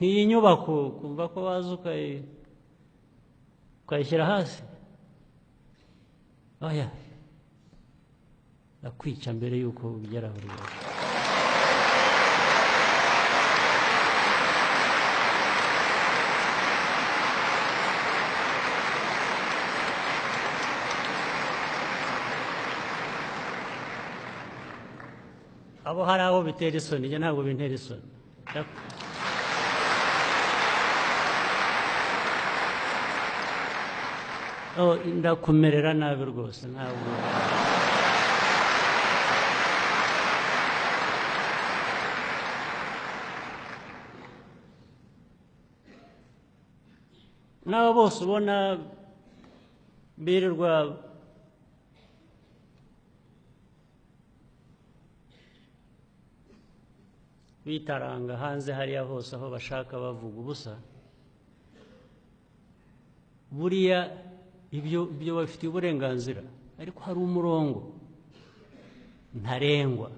nk'iyi nyubako kumva ko waza ukayishyira hasi oya akwica mbere y'uko ugeraho rwose abo hari abo bitera isoni njye ntabwo bintera isoni ndakumerera nabi rwose ntabwo n'abo bose ubona birirwa bitaranga hanze hariya hose aho bashaka bavuga ubusa buriya ibyo bafitiye uburenganzira ariko hari umurongo ntarengwa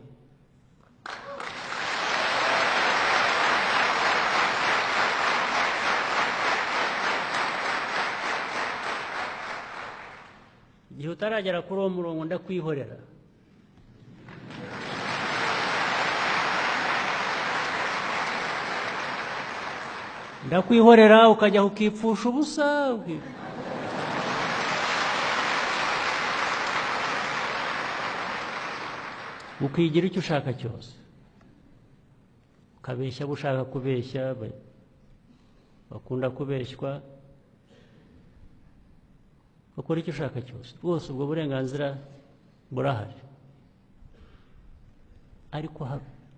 igihe utaragera kuri uwo murongo ndakwihorera ndakwihorera ukajya ukipfusha ubusa ukigira icyo ushaka cyose ukabeshya abo ushaka kubeshya bakunda kubeshywa bakora icyo ushaka cyose rwose ubwo burenganzira burahari ariko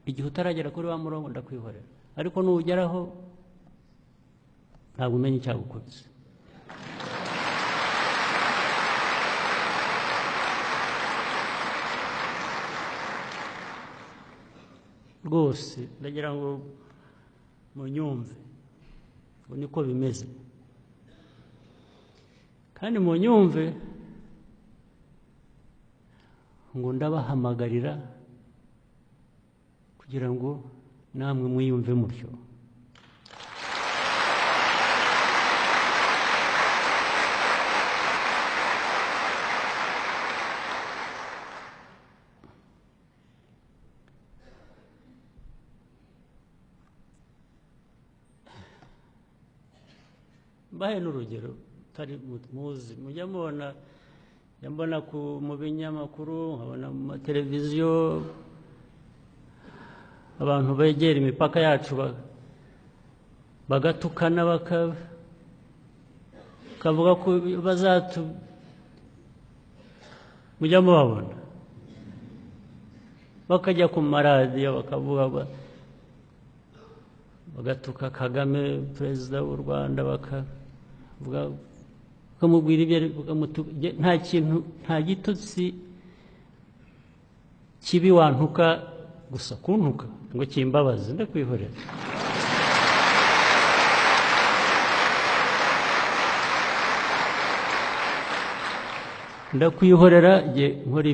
igihe utaragera kuri wa murongo ndakwihorera ariko nuwugeraho ntabwo umenya icyagukubise rwose ndagira ngo munyumve ngo niko bimeze kandi munyumve ngo ndabahamagarira kugira ngo namwe mwiyumve mutyo mbahe n'urugero utari muzi mujya mubona mbona mu binyamakuru nkabona mu mateleviziyo abantu begera imipaka yacu bagatukana bakavuga ko mujya mubabona bakajya ku maradiyo bakavuga bagatuka Kagame perezida w'u Rwanda bakamubwira ibyo nta kintu nta gitutsi kibi wantuka gusa kuntuka ngo kimbabaze ndakwihorera ndakwihorera nge nkora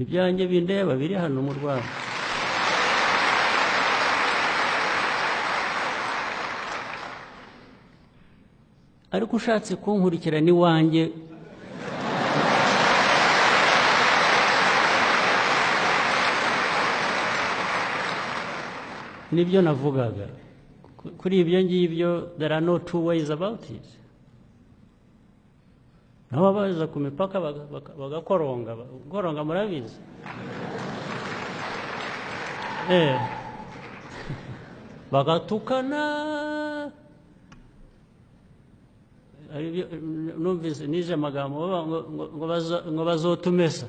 ibyanjye bindeba biri hano mu Rwanda ariko ushatse kunkurikirana iwanjye nibyo navugaga kuri ibyo ngibyo there are no two ways about it nabo baza ku mipaka bagakoronga murabizi bagatukana numvise nije amagambo ngo bazotumesa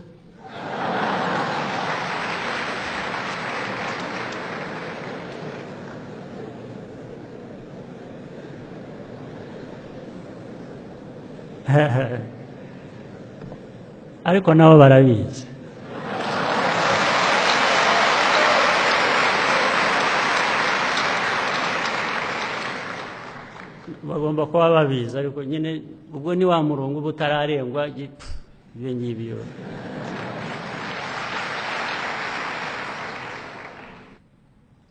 ariko nabo barabizi bagomba kuba babizi ariko nyine ubwo ni wa murongo uba utararengwa ibyo ngibyo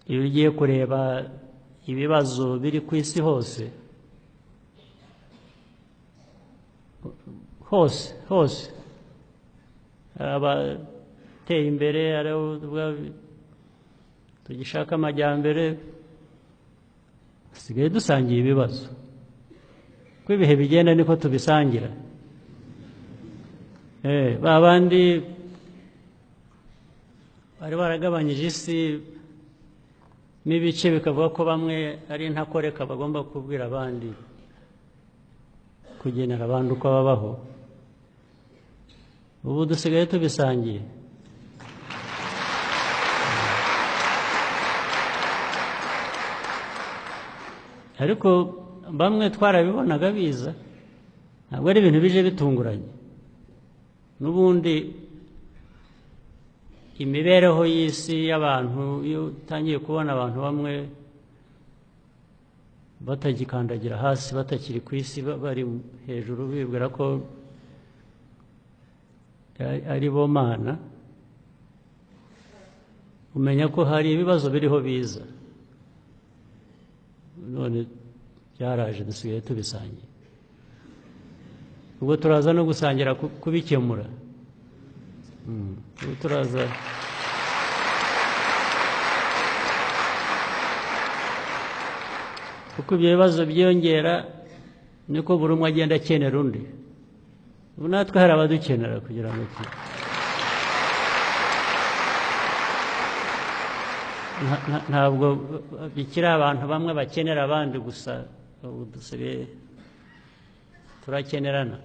iyo ugiye kureba ibibazo biri ku isi hose hose abateye imbere tugishaka amajyambere dusigaye dusangiye ibibazo uko ibihe bigenda niko tubisangira ba bandi bari baragabanyije isi n'ibice bikavuga ko bamwe ari intakoreka bagomba kubwira abandi kugenera abandi uko babaho ubu dusigaye tubisangiye ariko bamwe twarabibonaga biza ntabwo ari ibintu bije bitunguranye n'ubundi imibereho y'isi y'abantu iyo utangiye kubona abantu bamwe batagikandagira hasi batakiri ku isi bari hejuru bibwira ko ari bo mana umenya ko hari ibibazo biriho biza none byaraje dusigaye tubisangiye ubwo turaza no gusangira kubikemura ubwo turaza kuko ibyo bibazo byiyongera niko buri umwe agenda akenera undi ubu natwe hari abadukenera kugira ngo ntabwo bikiri abantu bamwe bakenera abandi gusa ubu dusigaye turakenerana